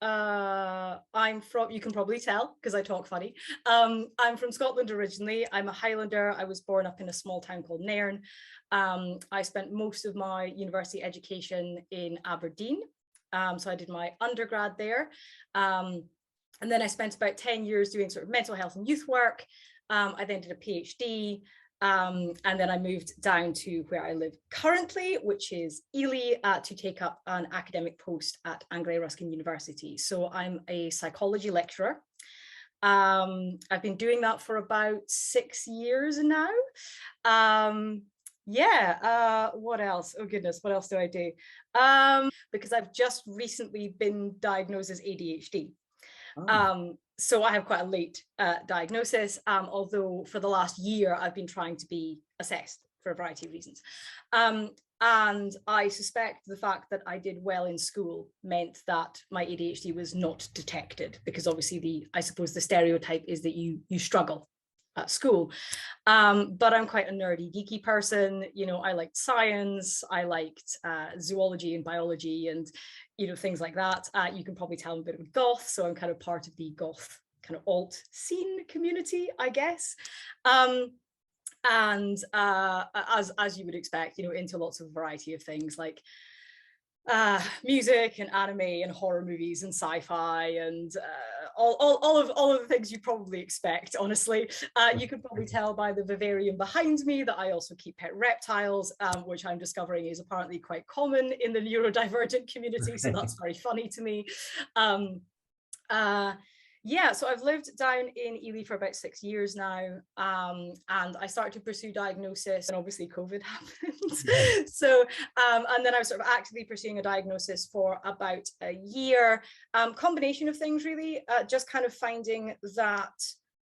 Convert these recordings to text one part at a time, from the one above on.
I'm from, you can probably tell because I talk funny. I'm from Scotland originally. I'm a Highlander. I was born up in a small town called Nairn. I spent most of my university education in Aberdeen. So I did my undergrad there. And then I spent about 10 years doing sort of mental health and youth work. I then did a PhD. And then I moved down to where I live currently, which is Ely, to take up an academic post at Anglia Ruskin University. So I'm a psychology lecturer. I've been doing that for about 6 years now. What else? Oh goodness, what else do I do? Because I've just recently been diagnosed as ADHD. So I have quite a late diagnosis, although for the last year I've been trying to be assessed for a variety of reasons. And I suspect the fact that I did well in school meant that my ADHD was not detected, because obviously I suppose the stereotype is that you struggle at school. But I'm quite a nerdy, geeky person. You know, I liked science, I liked zoology and biology and, you know, things like that. You can probably tell I'm a bit of a goth, so I'm kind of part of the goth kind of alt scene community, I guess. And as you would expect, you know, into lots of variety of things like music and anime and horror movies and sci-fi and all of the things you probably expect, honestly. You could probably tell by the vivarium behind me that I also keep pet reptiles, which I'm discovering is apparently quite common in the neurodivergent community, so that's very funny to me. Yeah, so I've lived down in Ely for about 6 years now, and I started to pursue diagnosis, and obviously COVID happened. So, and then I was sort of actively pursuing a diagnosis for about a year, combination of things really, just kind of finding that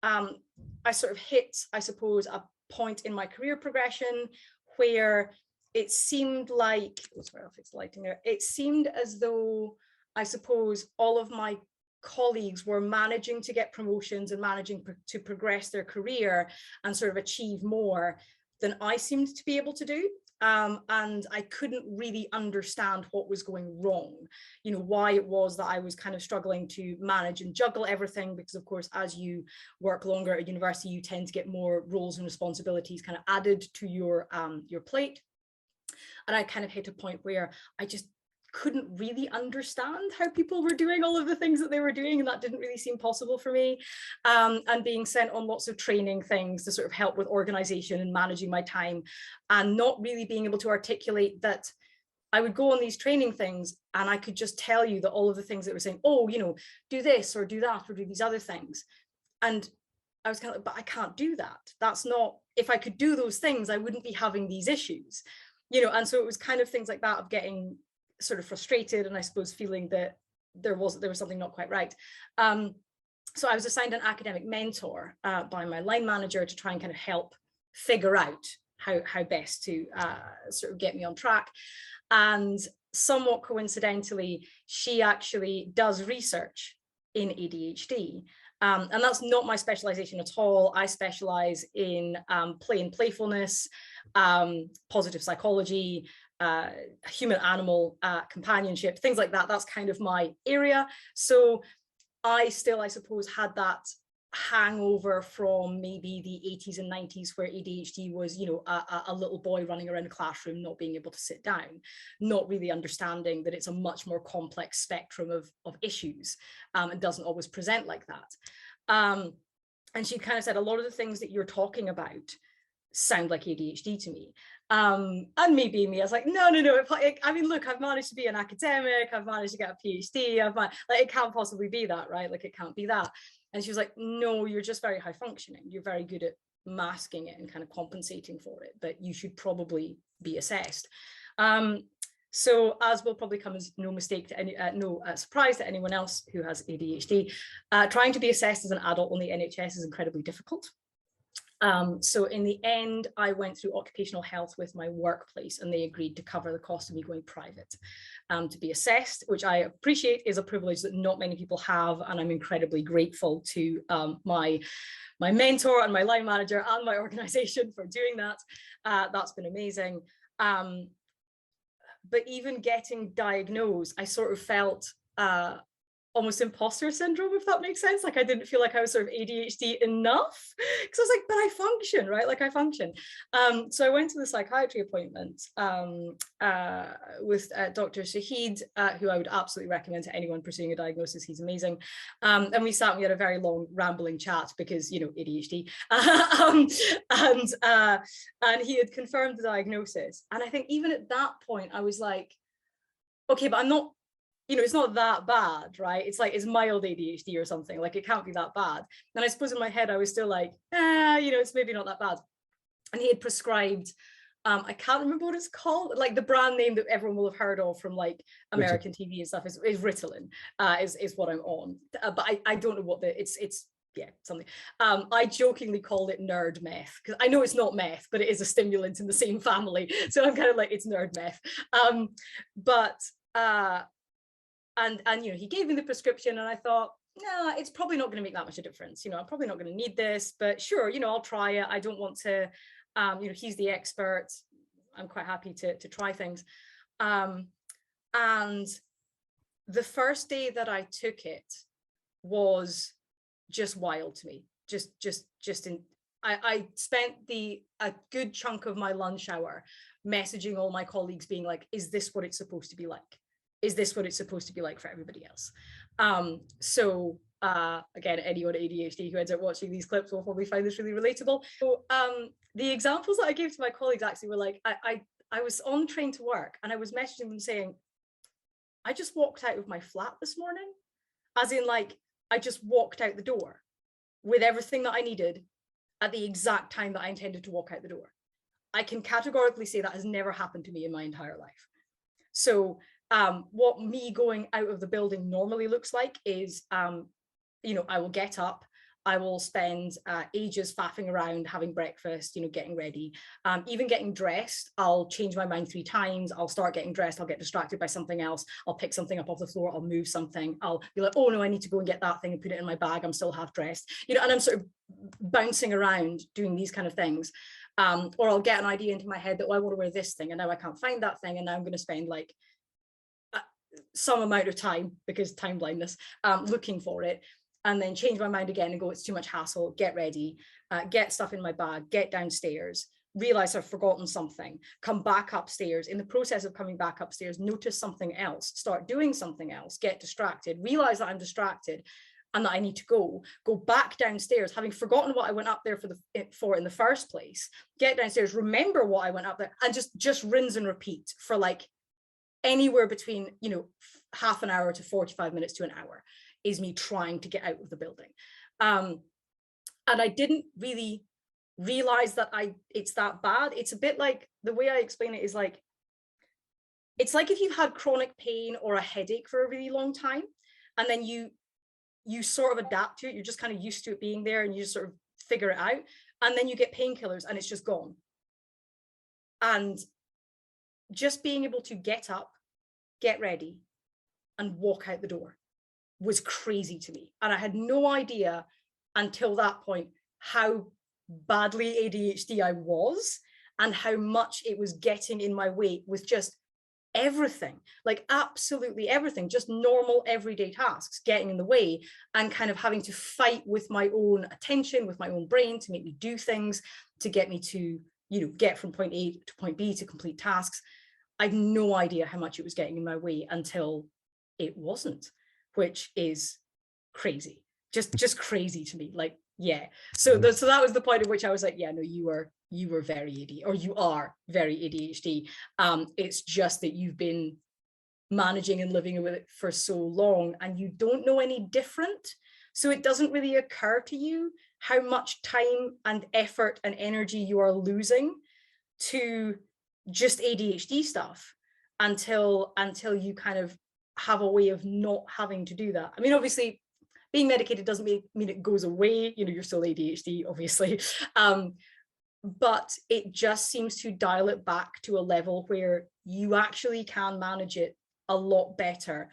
I sort of hit, I suppose, a point in my career progression where it seemed like, oh, sorry, I'll fix the lighting there. It seemed as though, I suppose, all of my colleagues were managing to get promotions and managing to progress their career and sort of achieve more than I seemed to be able to do. And I couldn't really understand what was going wrong, you know, why it was that I was kind of struggling to manage and juggle everything, because of course, as you work longer at university, you tend to get more roles and responsibilities kind of added to your plate. And I kind of hit a point where I just couldn't really understand how people were doing all of the things that they were doing, and that didn't really seem possible for me. And being sent on lots of training things to sort of help with organization and managing my time, and not really being able to articulate that I would go on these training things and I could just tell you that all of the things that were saying, oh, you know, do this or do that or do these other things. And I was kind of like, but I can't do that. That's not, if I could do those things, I wouldn't be having these issues, you know. And so it was kind of things like that of getting sort of frustrated, and I suppose feeling that there was something not quite right. So I was assigned an academic mentor by my line manager to try and kind of help figure out how best to sort of get me on track. And somewhat coincidentally, she actually does research in ADHD. And that's not my specialization at all. I specialize in play and playfulness, positive psychology, human-animal companionship, things like that. That's kind of my area. So I still, I suppose, had that hangover from maybe the 80s and 90s, where ADHD was, you know, a little boy running around a classroom, not being able to sit down, not really understanding that it's a much more complex spectrum of issues, and doesn't always present like that. And she kind of said, a lot of the things that you're talking about sound like ADHD to me. And me being me, I was like, no. I mean, look, I've managed to be an academic, I've managed to get a PhD, like, it can't possibly be that, right? Like, it can't be that. And she was like, no, you're just very high functioning. You're very good at masking it and kind of compensating for it, but you should probably be assessed. So, as will probably come as no mistake to any, no surprise to anyone else who has ADHD, trying to be assessed as an adult on the NHS is incredibly difficult. So in the end, I went through occupational health with my workplace, and they agreed to cover the cost of me going private to be assessed, which I appreciate is a privilege that not many people have. And I'm incredibly grateful to my mentor and my line manager and my organization for doing that. That's been amazing. But even getting diagnosed, I sort of felt almost imposter syndrome, if that makes sense. Like I didn't feel like I was sort of ADHD enough, because I was like, but I function, right? Like I function. So I went to the psychiatry appointment with Dr. Shahid, who I would absolutely recommend to anyone pursuing a diagnosis. He's amazing. And we sat and we had a very long rambling chat because, you know, ADHD. And he had confirmed the diagnosis. And I think even at that point, I was like, okay, but I'm not, you know, it's not that bad, right? It's like, it's mild ADHD or something, like it can't be that bad. And I suppose in my head, I was still like, you know, it's maybe not that bad. And he had prescribed, I can't remember what it's called, like the brand name that everyone will have heard of from like American TV and stuff is Ritalin, is what I'm on. But I don't know what it's yeah, something. I jokingly called it nerd meth because I know it's not meth, but it is a stimulant in the same family. So I'm kind of like, it's nerd meth. And you know, he gave me the prescription and I thought, no, it's probably not going to make that much a difference. You know, I'm probably not going to need this, but sure, you know, I'll try it. I don't want to, you know, he's the expert. I'm quite happy to try things. And the first day that I took it was just wild to me. I spent a good chunk of my lunch hour messaging all my colleagues being like, is this what it's supposed to be like? Is this what it's supposed to be like for everybody else? So again, anyone at ADHD who ends up watching these clips will probably find this really relatable. So the examples that I gave to my colleagues actually were like, I was on the train to work and I was messaging them saying, I just walked out of my flat this morning, as in like, I just walked out the door with everything that I needed at the exact time that I intended to walk out the door. I can categorically say that has never happened to me in my entire life. So what me going out of the building normally looks like is, you know, I will get up, I will spend ages faffing around, having breakfast, you know, getting ready, even getting dressed. I'll change my mind 3 times. I'll start getting dressed. I'll get distracted by something else. I'll pick something up off the floor. I'll move something. I'll be like, oh no, I need to go and get that thing and put it in my bag. I'm still half dressed, you know, and I'm sort of bouncing around doing these kind of things. Or I'll get an idea into my head that, oh, I want to wear this thing and now I can't find that thing. And now I'm going to spend like some amount of time, because time blindness, looking for it, and then change my mind again and go, it's too much hassle, get ready, get stuff in my bag, get downstairs, realize I've forgotten something, come back upstairs. In the process of coming back upstairs, notice something else, start doing something else, get distracted, realize that I'm distracted and that I need to go back downstairs, having forgotten what I went up there for in the first place, get downstairs, remember what I went up there, and just rinse and repeat for like anywhere between, you know, half an hour to 45 minutes to an hour is me trying to get out of the building. And I didn't really realize that it's that bad. It's a bit like, the way I explain it is like, it's like if you've had chronic pain or a headache for a really long time, and then you sort of adapt to it, you're just kind of used to it being there and you just sort of figure it out, and then you get painkillers and it's just gone. And just being able to get up, get ready, and walk out the door was crazy to me. And I had no idea until that point how badly ADHD I was and how much it was getting in my way with just everything, like absolutely everything, just normal everyday tasks getting in the way, and kind of having to fight with my own attention, with my own brain to make me do things, to get me to, you know, get from point A to point B to complete tasks. I had no idea how much it was getting in my way until it wasn't, which is crazy, just crazy to me. Like, yeah. So that was the point at which I was like, yeah, no, you were very ADHD, or you are very ADHD. It's just that you've been managing and living with it for so long and you don't know any different. So it doesn't really occur to you how much time and effort and energy you are losing to just ADHD stuff until you kind of have a way of not having to do that. I mean, obviously being medicated doesn't mean it goes away, you know, you're still ADHD, obviously. But it just seems to dial it back to a level where you actually can manage it a lot better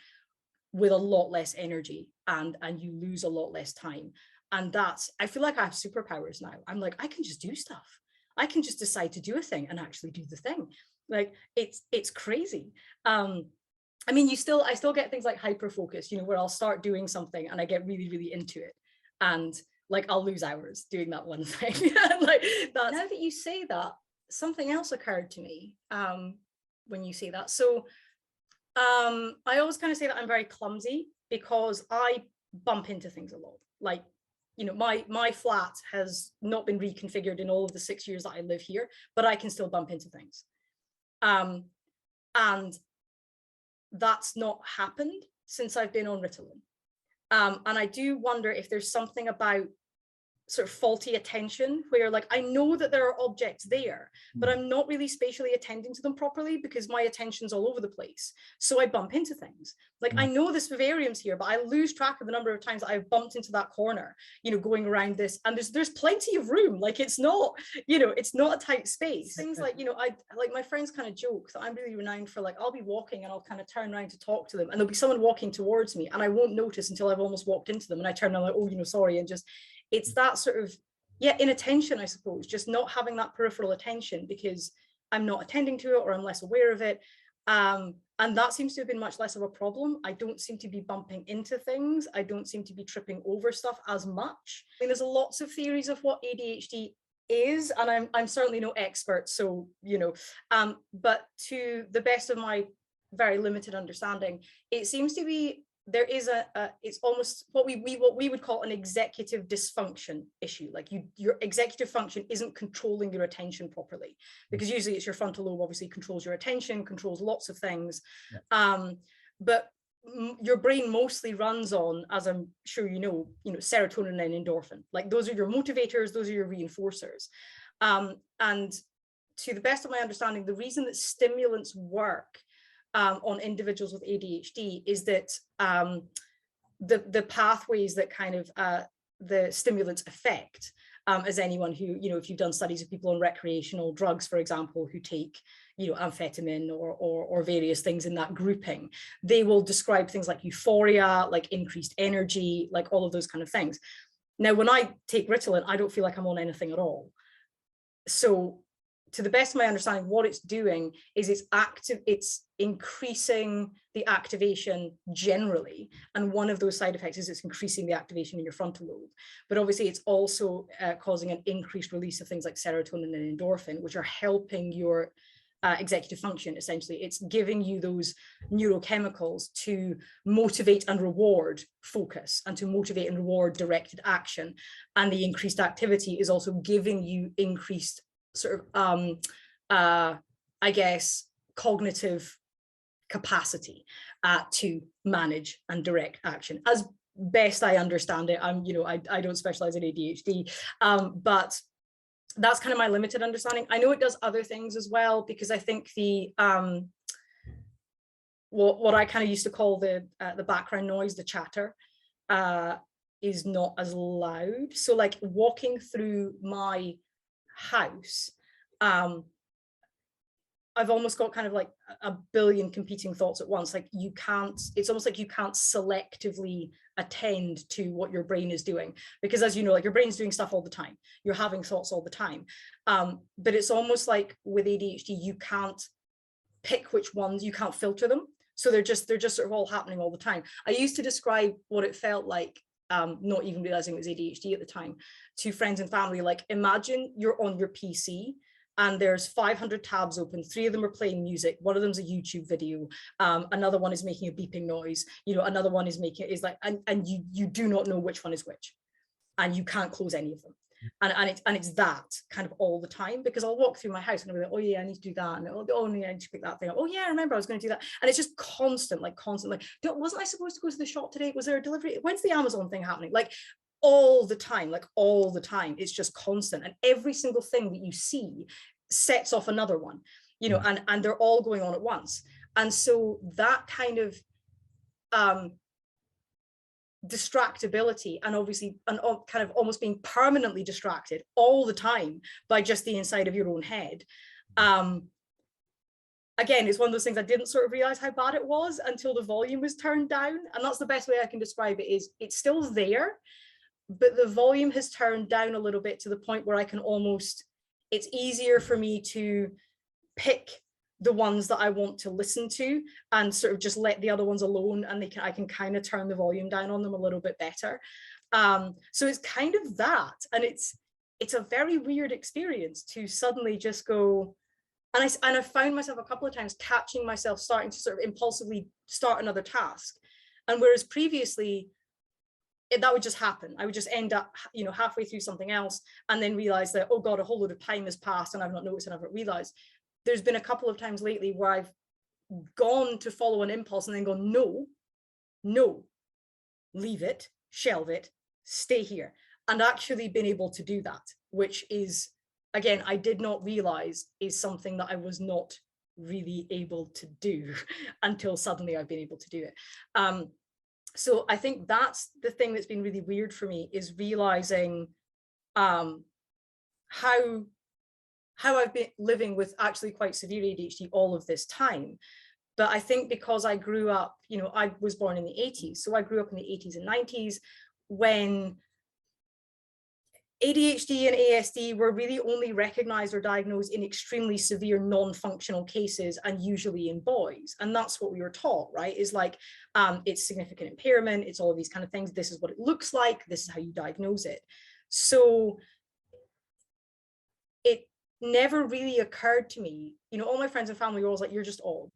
with a lot less energy, and you lose a lot less time. And that's, I feel like I have superpowers now. I'm like, I can just do stuff. I can just decide to do a thing and actually do the thing. Like it's crazy. I mean, I still get things like hyper focus, you know, where I'll start doing something and I get really, really into it. And like, I'll lose hours doing that one thing. Like that. Now that you say that, something else occurred to me when you say that. So I always kind of say that I'm very clumsy because I bump into things a lot. Like, you know, my flat has not been reconfigured in all of the 6 years that I live here, but I can still bump into things. And that's not happened since I've been on Ritalin. And I do wonder if there's something about sort of faulty attention where like I know that there are objects there, but I'm not really spatially attending to them properly because my attention's all over the place. So I bump into things. Like I know this vivarium's here, but I lose track of the number of times that I've bumped into that corner, you know, going around this, and there's plenty of room. Like it's not, you know, it's not a tight space. Things like, you know, I like my friends kind of joke that I'm really renowned for, like, I'll be walking and I'll kind of turn around to talk to them and there'll be someone walking towards me and I won't notice until I've almost walked into them and I turn around like, oh, you know, sorry, and just it's that sort of, yeah, inattention, I suppose, just not having that peripheral attention because I'm not attending to it or I'm less aware of it. And that seems to have been much less of a problem. I don't seem to be bumping into things. I don't seem to be tripping over stuff as much. I mean, there's lots of theories of what ADHD is, and I'm certainly no expert, so, you know, but to the best of my very limited understanding, it seems to be there is it's almost what we would call an executive dysfunction issue. Like your executive function isn't controlling your attention properly, because usually it's your frontal lobe obviously controls your attention, controls lots of things. Yeah. But your brain mostly runs on, as I'm sure you know, serotonin and endorphin. Like those are your motivators, those are your reinforcers. And to the best of my understanding, the reason that stimulants work on individuals with ADHD is that the pathways that kind of the stimulants affect, as anyone who, if you've done studies of people on recreational drugs, for example, who take, amphetamine or various things in that grouping, they will describe things like euphoria, like increased energy, like all of those kind of things. Now, when I take Ritalin, I don't feel like I'm on anything at all. So to the best of my understanding, what it's doing is it's increasing the activation generally. And one of those side effects is it's increasing the activation in your frontal lobe. But obviously it's also causing an increased release of things like serotonin and endorphin, which are helping your executive function. Essentially, it's giving you those neurochemicals to motivate and reward focus and to motivate and reward directed action. And the increased activity is also giving you increased sort of, I guess, cognitive capacity to manage and direct action. As best I understand it, I don't specialize in ADHD, but that's kind of my limited understanding. I know it does other things as well, because I think the what I kind of used to call the background noise, the chatter, is not as loud. So like walking through my house, I've almost got kind of like a billion competing thoughts at once. Like it's almost like you can't selectively attend to what your brain is doing, because as you know, like your brain's doing stuff all the time. You're having thoughts all the time. But it's almost like with ADHD, you can't pick which ones, you can't filter them. So they're just sort of all happening all the time. I used to describe what it felt like, not even realizing it was ADHD at the time, to friends and family. Like, imagine you're on your PC and there's 500 tabs open. 3 of them are playing music. One of them's a YouTube video. Another one is making a beeping noise. Another one is and you do not know which one is which, and you can't close any of them. And it's that kind of all the time, because I'll walk through my house and I'll be like, oh yeah, I need to do that, and oh yeah, I need to pick that thing up. Oh yeah, I remember I was going to do that. And it's just constantly. Wasn't I supposed to go to the shop today? Was there a delivery? When's the Amazon thing happening? Like all the time. It's just constant, and every single thing that you see sets off another one, and they're all going on at once. And so that kind of distractibility, and obviously kind of almost being permanently distracted all the time by just the inside of your own head, again, it's one of those things I didn't sort of realize how bad it was until the volume was turned down. And that's the best way I can describe it, is it's still there, but the volume has turned down a little bit, to the point where I can almost, it's easier for me to pick the ones that I want to listen to and sort of just let the other ones alone, and I can kind of turn the volume down on them a little bit better. So it's kind of that, and it's a very weird experience to suddenly just go, and I found myself a couple of times catching myself starting to sort of impulsively start another task, and whereas previously that would just happen. I would just end up, you know, halfway through something else and then realize that, oh God, a whole load of time has passed and I've not noticed and I've not realized. There's been a couple of times lately where I've gone to follow an impulse and then gone, no, leave it, shelve it, stay here, and actually been able to do that, which is, again, I did not realize is something that I was not really able to do until suddenly I've been able to do it. So I think that's the thing that's been really weird for me, is realizing how I've been living with actually quite severe ADHD all of this time. But I think because I grew up, you know, I was born in the 80s. So I grew up in the 80s and 90s when ADHD and ASD were really only recognized or diagnosed in extremely severe non-functional cases, and usually in boys. And that's what we were taught, right? Is like, it's significant impairment, it's all of these kind of things. This is what it looks like. This is how you diagnose it. So it never really occurred to me, you know, all my friends and family were always like, you're just odd.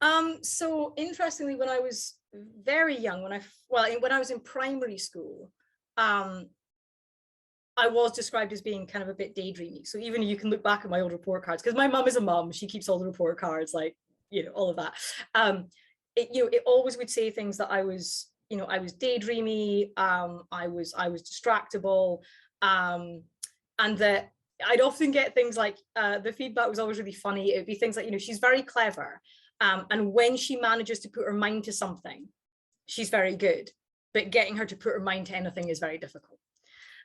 So interestingly, when I was very young, when I was in primary school, I was described as being kind of a bit daydreamy. So even you can look back at my old report cards, because my mum is a mum, she keeps all the report cards, like, you know, all of that. It always would say things that I was, you know, I was daydreamy, I was distractible, and that I'd often get things like, the feedback was always really funny. It would be things like, you know, she's very clever, and when she manages to put her mind to something, she's very good, but getting her to put her mind to anything is very difficult.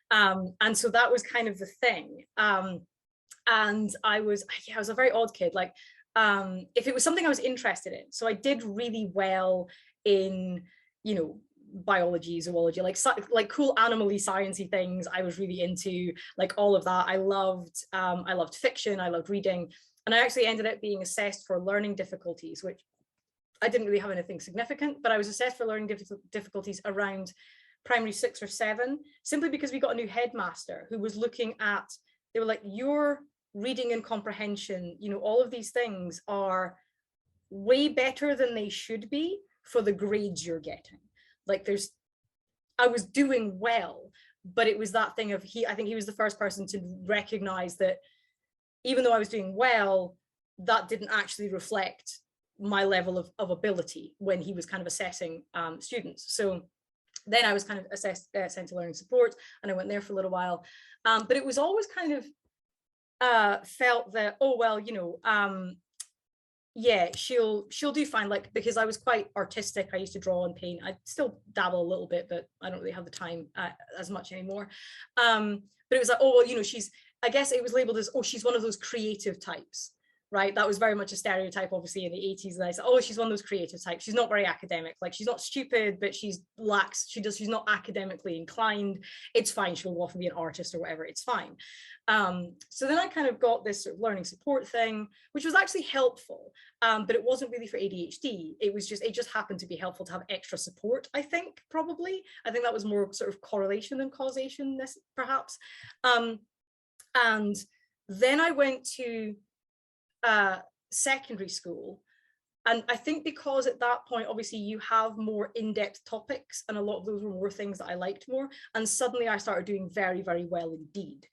And so that was kind of the thing. And I was a very odd kid. Like, if it was something I was interested in, so I did really well in, you know, biology, zoology, like cool animal-y, sciencey things. I was really into, like, all of that. I loved fiction, I loved reading, and I actually ended up being assessed for learning difficulties, which I didn't really have anything significant, but I was assessed for learning difficulties around primary 6 or 7, simply because we got a new headmaster who was looking at, they were like, your reading and comprehension, you know, all of these things are way better than they should be for the grades you're getting. Like, I was doing well, but it was that thing of, I think he was the first person to recognize that even though I was doing well, that didn't actually reflect my level of ability when he was kind of assessing students. So then I was kind of assessed, sent to learning support, and I went there for a little while. But it was always kind of felt that, oh, well, you know, yeah, she'll do fine, like, because I was quite artistic. I used to draw and paint. I still dabble a little bit, but I don't really have the time as much anymore. But it was like, oh, well, you know, I guess it was labeled as, oh, she's one of those creative types. Right, that was very much a stereotype, obviously, in the 80s. And I said, oh, she's one of those creative types. She's not very academic. Like, she's not stupid, but she's not academically inclined. It's fine. She'll go off and be an artist or whatever. It's fine. So then I kind of got this sort of learning support thing, which was actually helpful, but it wasn't really for ADHD. It just happened to be helpful to have extra support, I think, probably. I think that was more sort of correlation than causation, perhaps. And then I went to secondary school, and I think because at that point, obviously, you have more in-depth topics, and a lot of those were more things that I liked more, and suddenly I started doing very, very well indeed.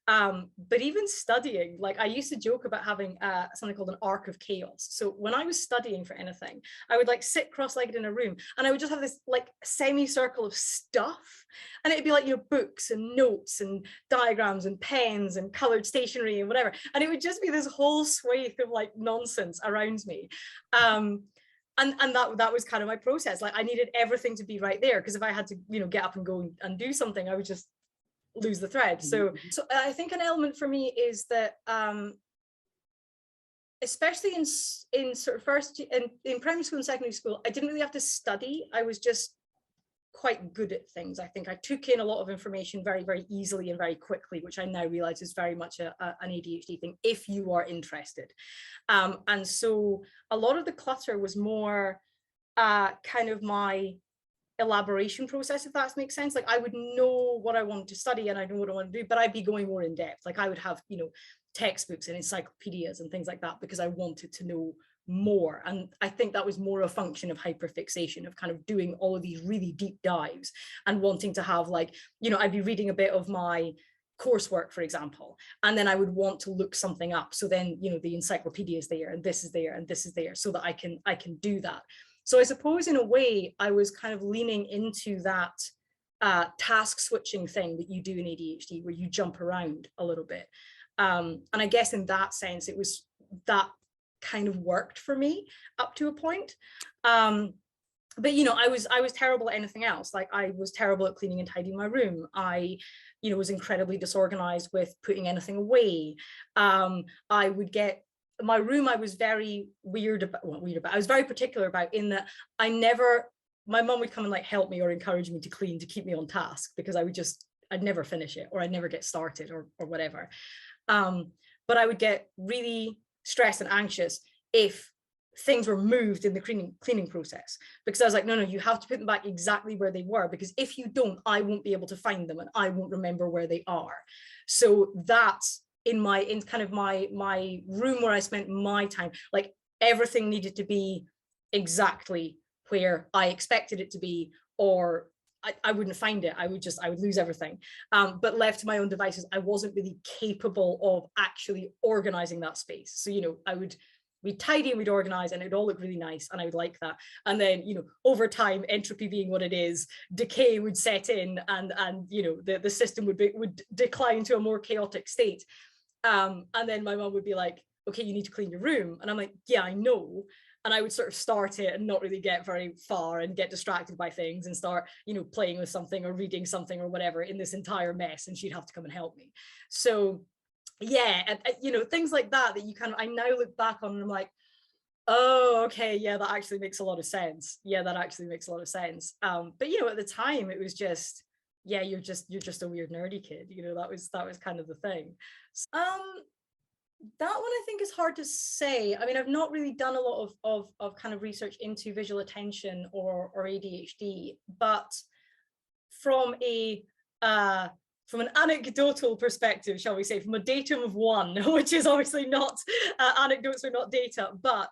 But even studying, like, I used to joke about having something called an arc of chaos. So when I was studying for anything, I would like sit cross-legged in a room, and I would just have this like semicircle of stuff, and it'd be like, you know, books and notes and diagrams and pens and colored stationery and whatever, and it would just be this whole swathe of like nonsense around me. And that was kind of my process. Like, I needed everything to be right there, because if I had to, you know, get up and go and do something, I would just lose the thread. So I think an element for me is that, especially in sort of in primary school and secondary school, I didn't really have to study. I was just quite good at things. I think I took in a lot of information very, very easily and very quickly, which I now realize is very much an ADHD thing, if you are interested. And so a lot of the clutter was more kind of my elaboration process, if that makes sense. Like I would know what I wanted to study and I know what I want to do, but I'd be going more in depth. Like I would have, you know, textbooks and encyclopedias and things like that because I wanted to know more. And I think that was more a function of hyperfixation, of kind of doing all of these really deep dives and wanting to have, like, you know, I'd be reading a bit of my coursework, for example, and then I would want to look something up. So then, you know, the encyclopedia is there and this is there and this is there so that I can do that. So I suppose in a way I was kind of leaning into that task switching thing that you do in ADHD, where you jump around a little bit. And I guess in that sense, it was that kind of worked for me up to a point. But, you know, I was terrible at anything else. Like I was terrible at cleaning and tidying my room. I, you know, was incredibly disorganized with putting anything away. I would get my room, I was very weird about, I was very particular about, in that my mum would come and like help me or encourage me to clean to keep me on task, because I'd never finish it, or I'd never get started or whatever. But I would get really stressed and anxious if things were moved in the cleaning process, because I was like, no, you have to put them back exactly where they were, because if you don't, I won't be able to find them and I won't remember where they are. So that's in kind of my room where I spent my time, like everything needed to be exactly where I expected it to be, or I wouldn't find it. I would lose everything. But left to my own devices, I wasn't really capable of actually organizing that space. So, you know, we'd tidy and we'd organize and it'd all look really nice and I would like that. And then, you know, over time, entropy being what it is, decay would set in and you know, the system would decline to a more chaotic state. And then my mom would be like, okay, you need to clean your room. And I'm like, yeah, I know. And I would sort of start it and not really get very far and get distracted by things and start, you know, playing with something or reading something or whatever in this entire mess. And she'd have to come and help me. So yeah, and, you know, things like that you kind of, I now look back on and I'm like, oh, okay, yeah, that actually makes a lot of sense. Yeah, that actually makes a lot of sense. But, you know, at the time it was just, yeah, you're just a weird nerdy kid. You know, that was kind of the thing. That one I think is hard to say. I mean, I've not really done a lot of kind of research into visual attention or ADHD, but from an anecdotal perspective, shall we say, from a datum of one, which is obviously not, anecdotes are not data, but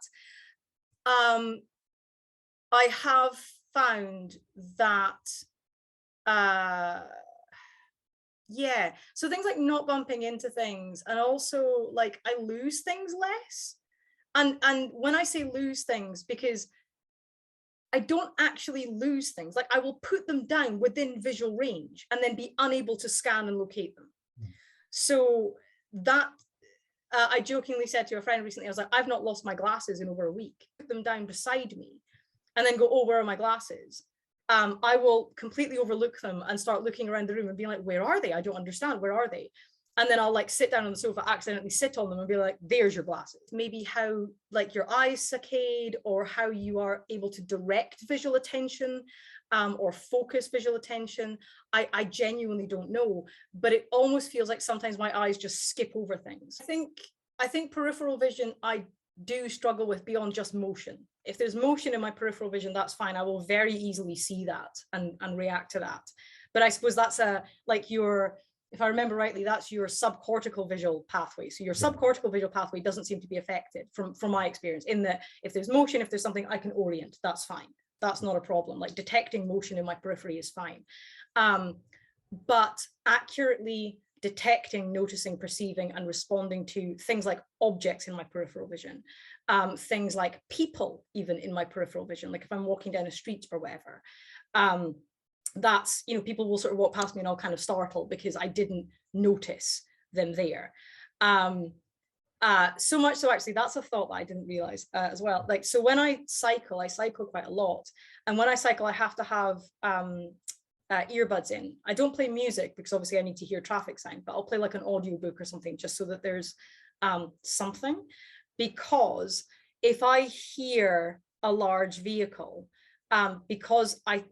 I have found that yeah, so things like not bumping into things, and also like I lose things less. And when I say lose things, because I don't actually lose things, like I will put them down within visual range and then be unable to scan and locate them. So that I jokingly said to a friend recently, I was like, I've not lost my glasses in over a week. Put them down beside me and then go, oh, where are my glasses? I will completely overlook them and start looking around the room and be like, where are they? I don't understand. Where are they? And then I'll like sit down on the sofa, accidentally sit on them and be like, there's your glasses. Maybe how like your eyes saccade, or how you are able to direct visual attention or focus visual attention. I genuinely don't know, but it almost feels like sometimes my eyes just skip over things. I think peripheral vision, I do struggle with beyond just motion. If there's motion in my peripheral vision, that's fine. I will very easily see that and react to that. But I suppose that's if I remember rightly, that's your subcortical visual pathway. So your subcortical visual pathway doesn't seem to be affected from my experience, in that if there's motion, if there's something I can orient, that's fine. That's not a problem. Like detecting motion in my periphery is fine. But accurately detecting, noticing, perceiving, and responding to things like objects in my peripheral vision, things like people even in my peripheral vision, like if I'm walking down a street or whatever, that's, you know, people will sort of walk past me and I'll kind of startle because I didn't notice them there. So much so actually, that's a thought that I didn't realize as well. Like, so when I cycle quite a lot, and when I cycle I have to have earbuds in. I don't play music because obviously I need to hear traffic sign, but I'll play like an audiobook or something just so that there's something, because if I hear a large vehicle, because I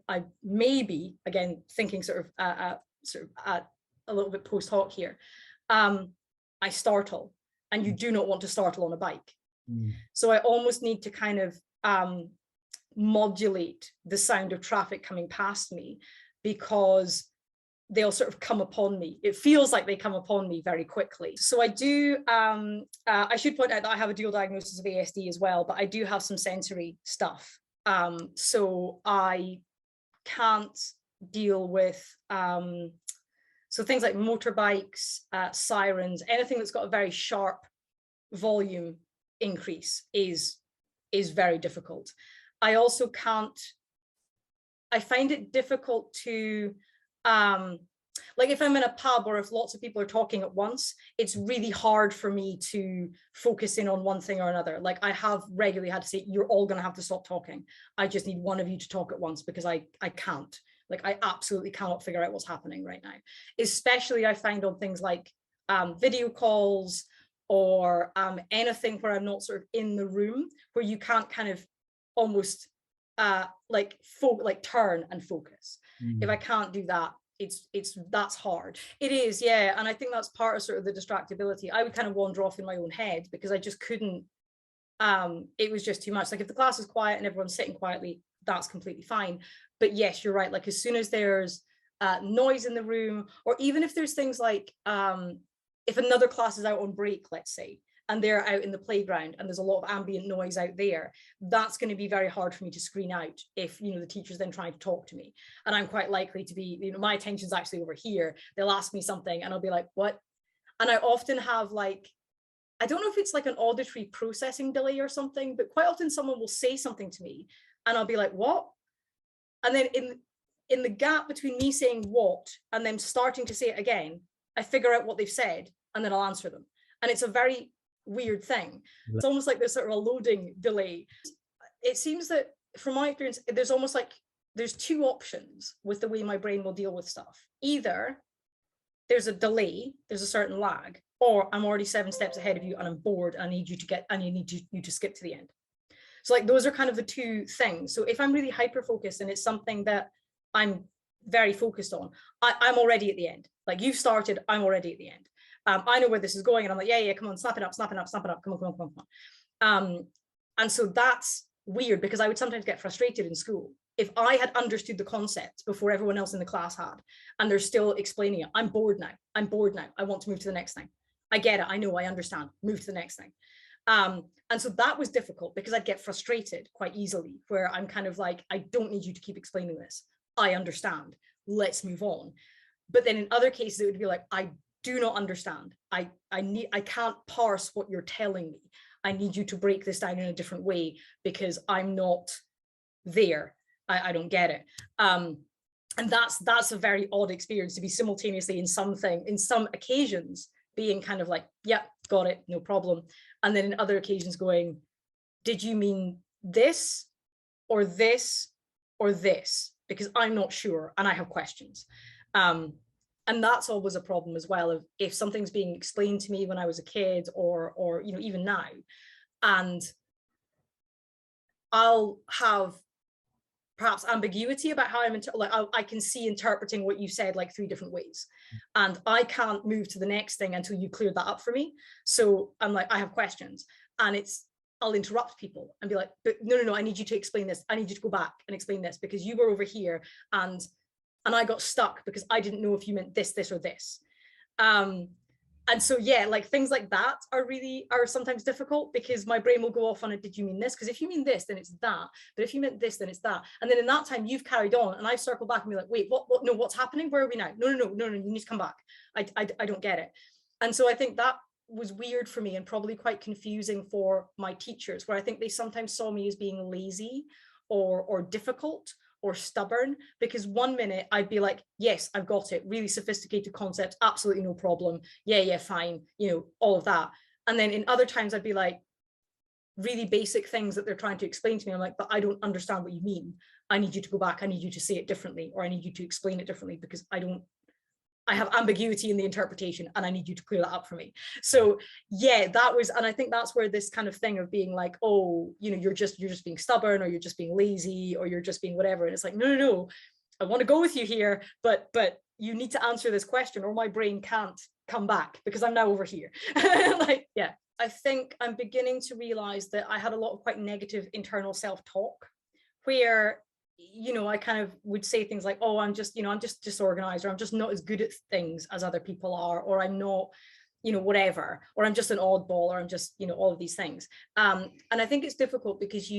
maybe, again, thinking sort of a little bit post hoc here, I startle, and you do not want to startle on a bike. So I almost need to kind of modulate the sound of traffic coming past me, because they'll sort of come upon me. It feels like they come upon me very quickly. So I do, I should point out that I have a dual diagnosis of ASD as well, but I do have some sensory stuff. So I can't deal with, so things like motorbikes, sirens, anything that's got a very sharp volume increase is very difficult. I also can't, I find it difficult to, like if I'm in a pub or if lots of people are talking at once, it's really hard for me to focus in on one thing or another. Like I have regularly had to say, you're all going to have to stop talking. I just need one of you to talk at once, because I can't. Like I absolutely cannot figure out what's happening right now. Especially I find on things like video calls, or anything where I'm not sort of in the room, where you can't kind of almost like turn and focus. If I can't do that, that's hard. It is, yeah. And I think that's part of sort of the distractibility. I would kind of wander off in my own head because I just couldn't, it was just too much. Like if the class is quiet and everyone's sitting quietly, that's completely fine. But yes, you're right. Like as soon as there's noise in the room, or even if there's things like, if another class is out on break, let's say, and they're out in the playground and there's a lot of ambient noise out there, that's going to be very hard for me to screen out if, you know, the teacher's then trying to talk to me. And I'm quite likely to be, you know, my attention's actually over here. They'll ask me something and I'll be like, what? And I often have like, I don't know if it's like an auditory processing delay or something, but quite often someone will say something to me and I'll be like, what? And then in the gap between me saying what and them starting to say it again, I figure out what they've said and then I'll answer them. And it's a very weird thing. It's almost like there's sort of a loading delay. It seems that from my experience, there's almost like there's two options with the way my brain will deal with stuff. Either there's a delay, there's a certain lag, or I'm already 7 steps ahead of you and I'm bored and I need you to get, and you to skip to the end. So like those are kind of the two things. So if I'm really hyper focused and it's something that I'm very focused on, I'm already at the end. Like you've started, I'm already at the end. I know where this is going, and I'm like, yeah, come on, snap it up, come on. And so that's weird, because I would sometimes get frustrated in school. If I had understood the concept before everyone else in the class had, and they're still explaining it, I'm bored now. I want to move to the next thing. I get it. I know, I understand. Move to the next thing. And so that was difficult because I'd get frustrated quite easily, where I'm kind of like, I don't need you to keep explaining this. I understand. Let's move on. But then in other cases, it would be like, I do not understand. I can't parse what you're telling me. I need you to break this down in a different way because I'm not there. I don't get it. And that's a very odd experience, to be simultaneously in some occasions being kind of like, yeah, got it, no problem. And then in other occasions going, did you mean this or this or this? Because I'm not sure and I have questions. And that's always a problem as well, of if something's being explained to me when I was a kid, or you know, even now, and I'll have perhaps ambiguity about how I'm I can see interpreting what you said like 3 different ways, and I can't move to the next thing until you cleared that up for me. So I'm like, I have questions, and I'll interrupt people and be like, but no, I need you to explain this. I need you to go back and explain this because you were over here and I got stuck because I didn't know if you meant this, or this. And so, yeah, like things like that are sometimes difficult, because my brain will go off on it. Did you mean this? Because if you mean this, then it's that. But if you meant this, then it's that. And then in that time, you've carried on, and I've circled back and be like, wait, what? No, what's happening? Where are we now? No, you need to come back. I don't get it. And so I think that was weird for me, and probably quite confusing for my teachers, where I think they sometimes saw me as being lazy or difficult or stubborn, because one minute I'd be like, yes, I've got it, really sophisticated concepts, absolutely no problem, yeah, fine, you know, all of that. And then in other times I'd be like, really basic things that they're trying to explain to me, I'm like, but I don't understand what you mean. I need you to go back, I need you to say it differently, or I need you to explain it differently, because I I have ambiguity in the interpretation and I need you to clear that up for me. So yeah, that was, and I think that's where this kind of thing of being like, oh, you know, you're just being stubborn, or you're just being lazy, or you're just being whatever. And it's like, no, I want to go with you here, but you need to answer this question or my brain can't come back because I'm now over here. Like, yeah, I think I'm beginning to realize that I had a lot of quite negative internal self-talk where, you know, I kind of would say things like, oh, I'm just disorganized, or I'm just not as good at things as other people are, or I'm not, you know, whatever, or I'm just an oddball, or I'm just, you know, all of these things. And I think it's difficult because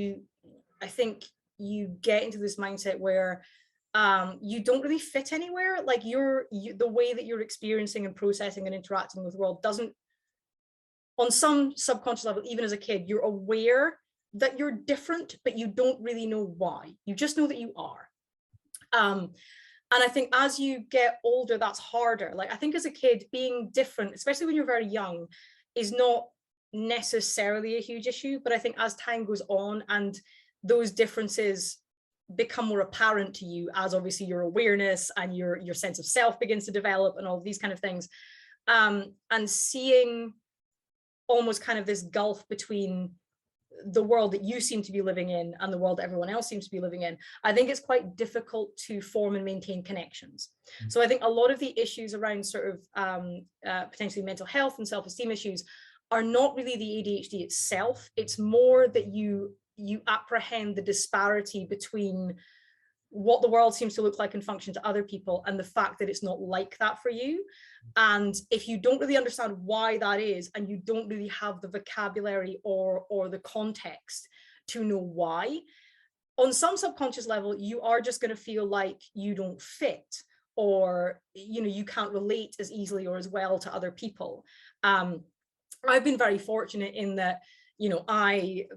I think you get into this mindset where you don't really fit anywhere. Like the way that you're experiencing and processing and interacting with the world doesn't, on some subconscious level, even as a kid, you're aware that you're different, but you don't really know why. You just know that you are. And I think as you get older, that's harder. Like, I think as a kid, being different, especially when you're very young, is not necessarily a huge issue. But I think as time goes on and those differences become more apparent to you, as obviously your awareness and your sense of self begins to develop and all of these kind of things, and seeing almost kind of this gulf between the world that you seem to be living in and the world that everyone else seems to be living in, I think it's quite difficult to form and maintain connections. So I think a lot of the issues around sort of potentially mental health and self-esteem issues are not really the ADHD itself. It's more that you apprehend the disparity between what the world seems to look like and function to other people and the fact that it's not like that for you. And if you don't really understand why that is, and you don't really have the vocabulary or the context to know why, on some subconscious level, you are just going to feel like you don't fit, or, you know, you can't relate as easily or as well to other people. I've been very fortunate in that, you know, I,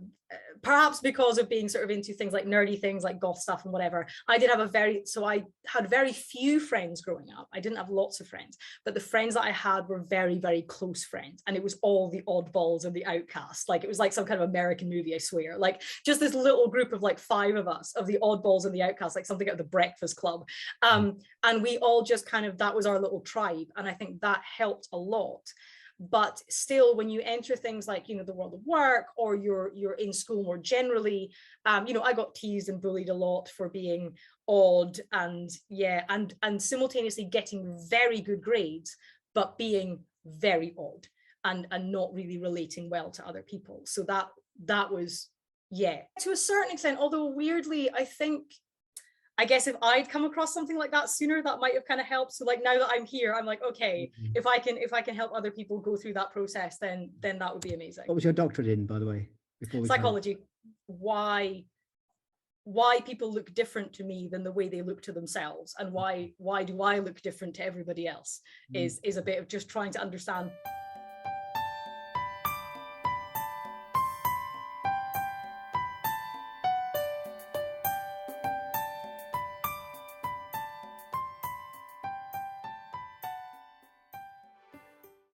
perhaps because of being sort of into things like nerdy things like goth stuff and whatever, I had very few friends growing up. I didn't have lots of friends, but the friends that I had were very, very close friends. And it was all the oddballs and the outcasts. Like, it was like some kind of American movie, I swear. Like, just this little group of like 5 of us, of the oddballs and the outcasts, like something at the Breakfast Club. And we all just kind of, that was our little tribe. And I think that helped a lot. But still, when you enter things like, you know, the world of work, or you're in school more generally, you know, I got teased and bullied a lot for being odd, and yeah, and simultaneously getting very good grades, but being very odd and not really relating well to other people. So that was, yeah, to a certain extent, although weirdly, I guess if I'd come across something like that sooner, that might have kind of helped. So like, now that I'm here, I'm like, okay, if I can help other people go through that process, then that would be amazing. What was your doctorate in, by the way? Psychology. Why people look different to me than the way they look to themselves, and why do I look different to everybody else is a bit of just trying to understand